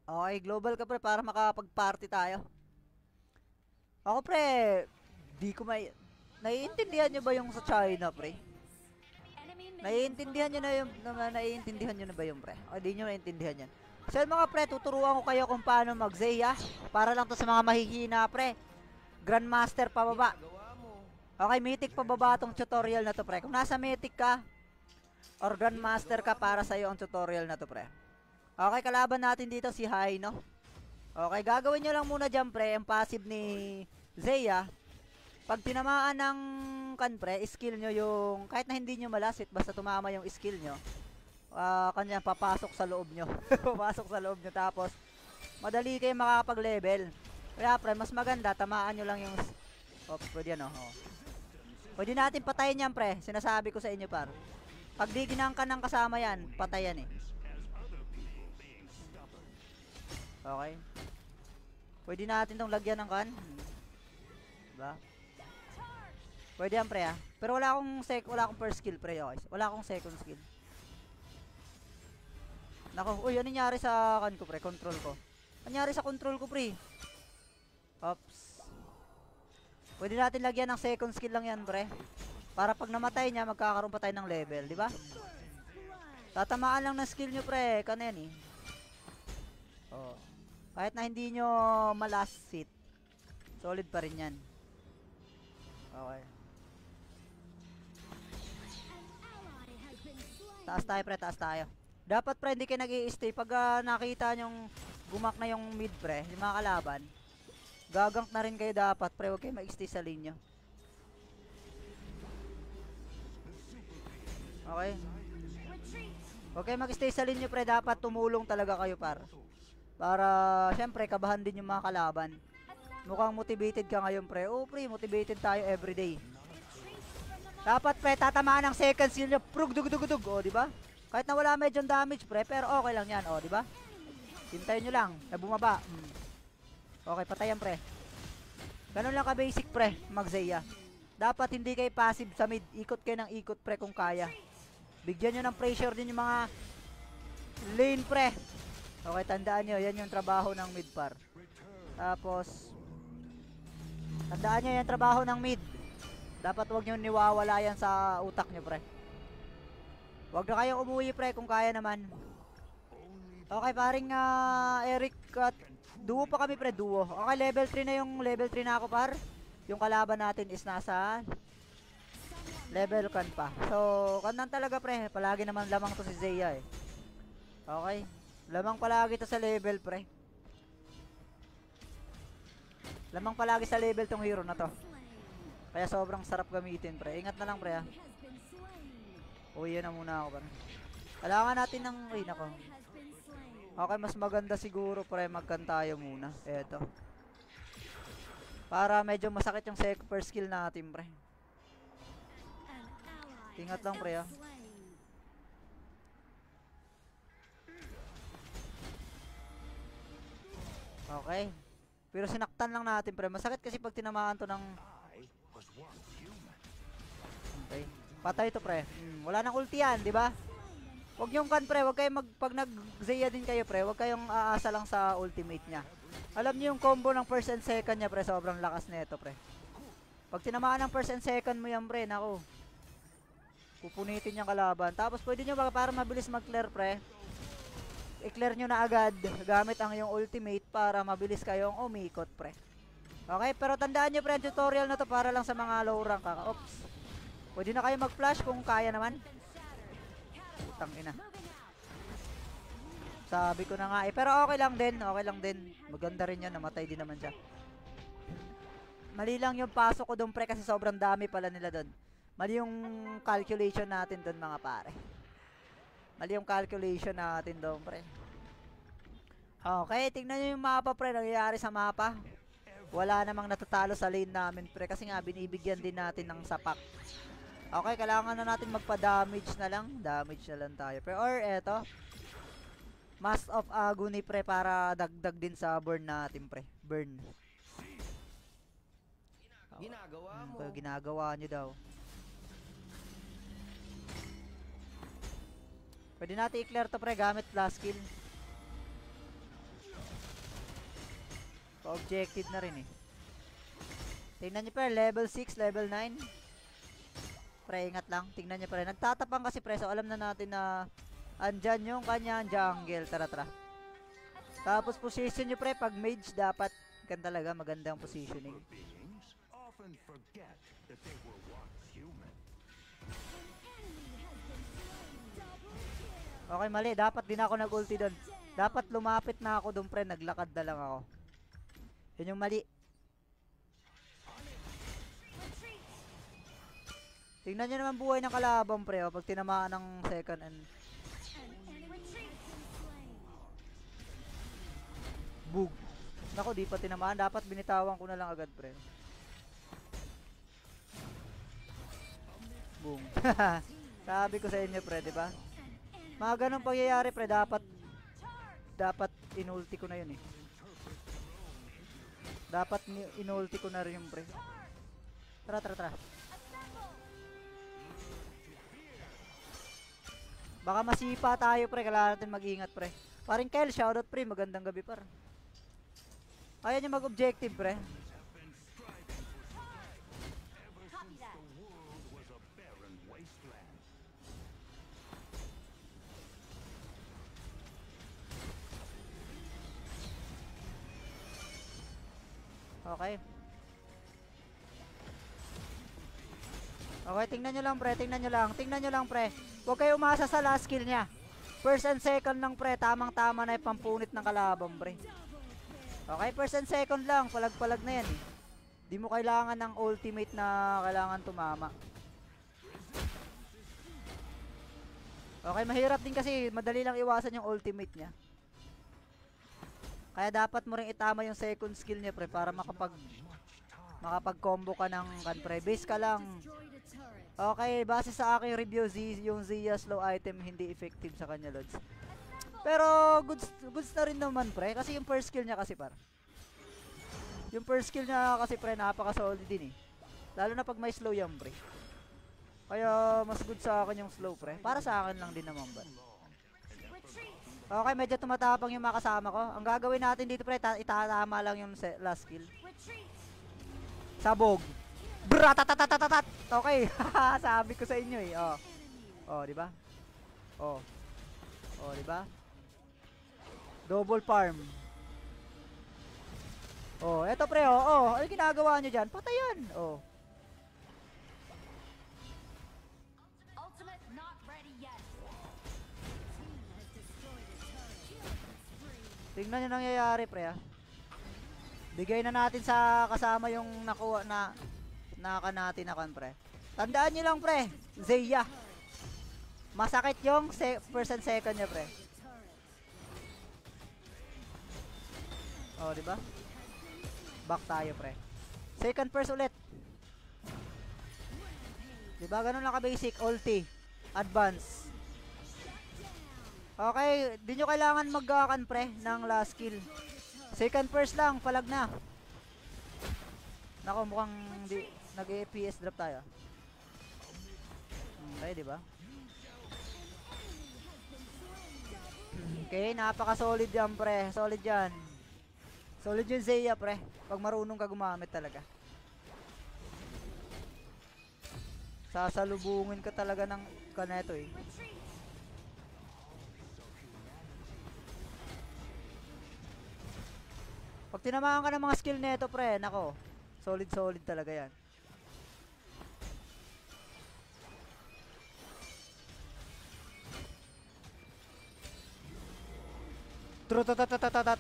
Okay, global ka pre para makapag-party tayo. Ako pre, di ko may... Naiintindihan nyo ba yung sa China pre? Naiintindihan nyo na yung... Naiintindihan nyo na ba yung pre? O di nyo naiintindihan yan. So yun mga pre, tuturuan ko kayo kung paano mag-Zeya. Para lang to sa mga mahihina pre. Grandmaster pababa. Okay, Mythic pababa tong tutorial na to pre. Kung nasa Mythic ka, or Grandmaster ka, para sa'yo ang tutorial na to pre. Okay, kalaban natin dito si Haino. Okay, gagawin nyo lang muna dyan pre, ang passive ni Zeya. Pag tinamaan ng kan pre, skill nyo yung, kahit na hindi nyo malasit, basta tumama yung skill nyo, kanya papasok sa loob nyo. Papasok sa loob nyo, tapos madali kayo makakapag-level. Kaya pre, mas maganda, tamaan nyo lang yung, pwede yan Pwede natin patayin yan pre, sinasabi ko sa inyo par. Pag di ginangkan ng kasama yan, patayan eh. Okay. Pwede natin tong lagyan ng kan. Diba? Pwede yan pre ah. Pero wala akong first skill pre, okay. Wala akong second skill. Nako, uy, ano nangyari sa kan ko pre, control ko? Ano nangyari sa control ko pre? Oops. Pwede natin lagyan ng second skill lang yan pre. Para pag namatay niya, magkakaroon pa tayo ng level, di ba? Tatamaan lang ng skill nyo pre, kano yan eh. Oh. Kahit na hindi nyo malast hit, solid pa rin yan. Okay. Taas tayo pre, taas tayo. Dapat pre, hindi kayo nag-i-stay. Pag nakita nyong gumak na yung mid pre, yung mga kalaban, gagank na rin kayo dapat pre, huwag kayo mag-stay sa lane nyo. Okay. Huwag kayo mag-stay sa lane nyo pre, dapat tumulong talaga kayo para syempre kabahan din yung mga kalaban. Mukhang motivated ka ngayon pre. Oh pre, motivated tayo everyday. Dapat pre, tatamaan ng second skill nyo. Prug-dug-dug-dug. O, diba? Kahit na wala medyo damage pre, pero okay lang yan. O, diba? Hintayin nyo lang na bumaba. Okay, patayan pre. Ganun lang ka-basic pre, mag-Zeya. Dapat hindi kayo passive sa mid. Ikot kayo ng ikot pre kung kaya. Bigyan nyo ng pressure din yung mga lane pre. Okay, tandaan nyo, yan yung trabaho ng mid par. Tapos, tandaan nyo yung trabaho ng mid. Dapat wag nyo niwawala yan sa utak nyo pre. Wag na kayong umuwi pre kung kaya naman. Okay, paring Eric at duo pa kami pre, duo. Okay, level 3 na yung level 3 na ako par. Yung kalaban natin is nasa level kan pa. So, kanan talaga pre. Palagi naman lamang to si Zeya eh. Okay. Lamang palagi to sa level pre. Lamang palagi sa level tong hero na to. Kaya sobrang sarap gamitin pre. Ingat na lang pre ha. Uwi na muna ako pre. Kailangan natin ng ay nako. Okay, mas maganda siguro pre magkan tayo muna. Eto. Para medyo masakit yung first skill natin pre. Ingat lang pre ha. Okay. Pero sinaktan lang natin pre. Masakit kasi pag tinamaan to ng... Okay. Patay to pre. Wala nang ulti yan, di ba? Huwag yung kan pre. Huwag kayong pag nag-Zeya din kayo pre. Huwag kayong aasa lang sa ultimate niya. Alam niyo yung combo ng first and second niya pre. Sobrang lakas nito pre. Pag tinamaan ng first and second mo yan pre. Nako. Pupunitin yung kalaban. Tapos pwede nyo para mabilis mag-clear pre. I-clear nyo na agad gamit ang yung ultimate para mabilis kayong umikot pre. Okay, pero tandaan nyo pre, ang tutorial na to para lang sa mga low rank. Oops. Pwede na kayo mag-flash kung kaya naman. Putang ina. Sabi ko na nga eh. Pero okay lang din, okay lang din. Maganda rin yan, namatay din naman siya. Mali lang yung pasok ko doon pre kasi sobrang dami pala nila doon. Mali yung calculation natin doon mga pare. Mali yung calculation natin doon pre. Okay, tingnan nyo yung mapa pre. Nangyayari sa mapa. Wala namang natatalo sa lane namin pre. Kasi nga binibigyan din natin ng sapak. Okay, kailangan na natin magpa-damage na lang. Damage na lang tayo pre. Or eto, Mask of Agony pre para dagdag din sa burn natin pre. Burn. Ginagawa mo. Ginagawa nyo daw. Pwede natin i-clear to pre gamit last kill. Pa-objective na rin eh. Tingnan nyo pre, level 6, level 9. Pre, ingat lang. Tingnan nyo pre. Nagtatapang kasi pre, so alam na natin na andyan yung kanyang jungle. Tara, tara. Tapos position nyo pre, pag mage dapat kan talaga magandang positioning. Okay, mali. Dapat din ako nag-ulti doon. Dapat lumapit na ako doon pre, naglakad na lang ako. Yun yung mali. Tingnan nyo naman buhay ng kalaban pre, pag tinamaan ng second and bug. Nako, di pa tinamaan. Dapat binitawan ko na lang agad pre. Boom. Sabi ko sa inyo pre, di ba? Mga ganong pangyayari pre, dapat inulti ko na yun eh. Dapat inulti ko na rin yung pre. Tara, tara, tara. Baka masipa tayo pre, kailangan natin mag-ingat pre. Paring Kyle, shoutout pre, magandang gabi par. Ayaw nyo mag-objective pre. Okay. Okay, tingnan nyo lang pre, tingnan nyo lang pre. Huwag kayo umasa sa last kill niya. First and second lang pre, tamang-tama na yung pampunit ng kalaban pre. Okay, first and second lang, palag-palag na yan eh. Di mo kailangan ng ultimate na kailangan tumama. Okay, mahirap din kasi madali lang iwasan yung ultimate niya. Kaya dapat mo rin itama yung second skill niya pre para makapag-combo ka ng kan pre. Base ka lang. Okay, base sa aking review, yung Zia slow item hindi effective sa kanya, Lods. Pero goods na rin naman pre, kasi yung first skill niya kasi par. Yung first skill niya kasi pre, napaka-solid din eh. Lalo na pag may slow yan pre. Kaya mas good sa akin yung slow pre. Para sa akin lang din naman ba. Okay, medyo tumatapang yung mga kasama ko. Ang gagawin natin dito pre, itatama lang yung last skill. Sabog. Bratatatatat. Okay. Sabi ko sa inyo eh. Oh. Oh, di ba? Oh. Oh, di ba? Double farm. Oh, eto pre, oh. Oh, ano ginagawa niyo diyan? Patayan. Oh. Tingnan niyo nangyayari pre ah. Bigay na natin sa kasama yung nakuha na natin na kan pre. Tandaan niyo lang pre, Zaya. Masakit yung first and second niya pre. Oh, di ba? Back tayo pre. Second first ulit. Di ba ganun lang ka basic, ulti, advance. Okay, di nyo kailangan mag-kan pre ng last kill. Second first lang, palag na. Nako, mukhang nag-FPS drop tayo. Okay, di ba? Okay, napaka-solid yan pre. Solid yan. Solid yung Zaya pre. Pag marunong ka gumamit talaga. Sasalubungin ka talaga ng kaneto eh. Pag tinamaan ka ng mga skill neto pre, nako, solid talaga yan. Trutututututut.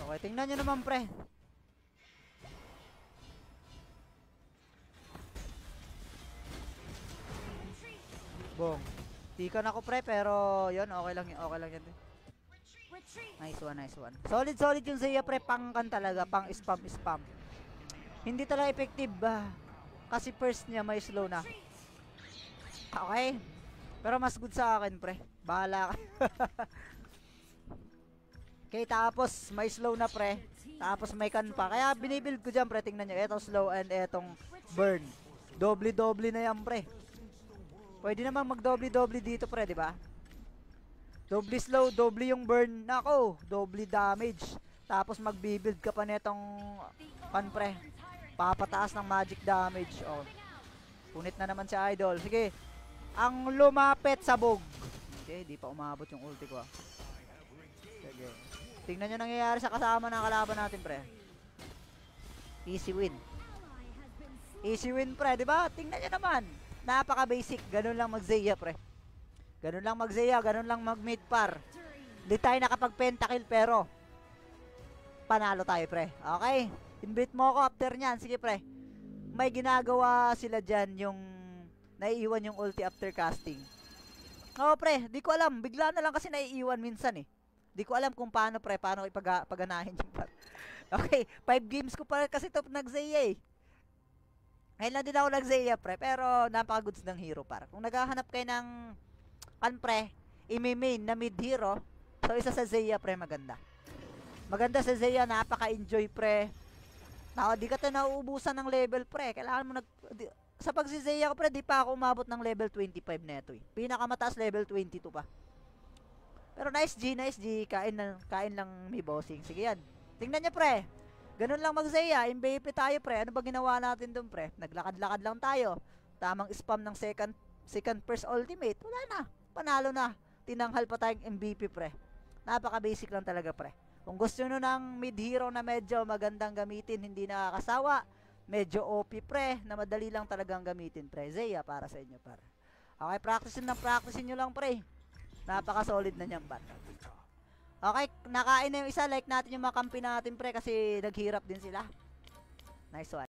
Okay, tingnan nyo naman pre. Bong. Tikan ako pre, pero yun, okay lang yan. Nice one. Solid yung Zaya pre, pangkan talaga, pang spam. Hindi talaga effective ba? Kasi first niya may slow na. Okay. Pero mas good sa akin pre. Bahala ka. Okay, tapos may slow na pre. Tapos may kan pa. Kaya binibuild ko dyan pre, tingnan nyo. Etong slow and etong burn. Doble na yan pre. Pwede naman mag-doble dito pre, di ba? Doble slow, doble yung burn. Nako, doble damage. Tapos magbibuild ka pa netong pan pre. Papataas ng magic damage. Oh. Punit na naman si Idol. Sige. Ang lumapit sa bog. Okay, di pa umabot yung ulti ko. Sige. Tingnan nyo nangyayari sa kasama ng kalaban natin, pre. Easy win. Easy win, pre, di ba? Tingnan nyo naman. Napaka-basic. Ganun lang mag-Zeya, pre. Ganun lang mag-Zeya. Ganun lang mag-mid par. Di tayo nakapag-pentakill, pero panalo tayo, pre. Okay? Invite mo ako after nyan. Sige, pre. May ginagawa sila dyan yung naiiwan yung ulti after casting. Oo, pre. Di ko alam. Bigla na lang kasi naiiwan minsan eh. Di ko alam kung paano, pre. Paano ipaganahin yung par. Okay. 5 games ko pa kasi ito nag-Zeya eh. Ngayon lang din ako nag-Zeya, pre. Pero napaka-goods ng hero, par. Kung naghahanap kayo ng pre, i-main na mid hero, so isa sa Zeya, pre, maganda. Maganda sa Zeya, napaka-enjoy, pre. Di ka nauubusan ng level, pre. Kailangan mo sa pag-Zeya ko, pre, di pa ako umabot ng level 25 neto eh. Pinakamataas level 22 pa. Pero nice G. Kain lang may bossing. Sige yan. Tingnan nyo, pre. Ganun lang mag-Zeya. MVP tayo, pre. Ano ba ginawa natin dun, pre? Naglakad-lakad lang tayo. Tamang spam ng second first ultimate. Wala na. Panalo na. Tinanghal pa tayong MVP, pre. Napaka-basic lang talaga, pre. Kung gusto nyo ng mid-hero na medyo magandang gamitin, hindi nakakasawa, medyo OP, pre, na madali lang talagang gamitin, pre. Zeya para sa inyo, par. Okay, practicein nyo lang, pre. Napaka-solid na nyan, par. Okay, nakain na yung isa. Like natin yung mga kampi natin, pre, kasi naghirap din sila. Nice one.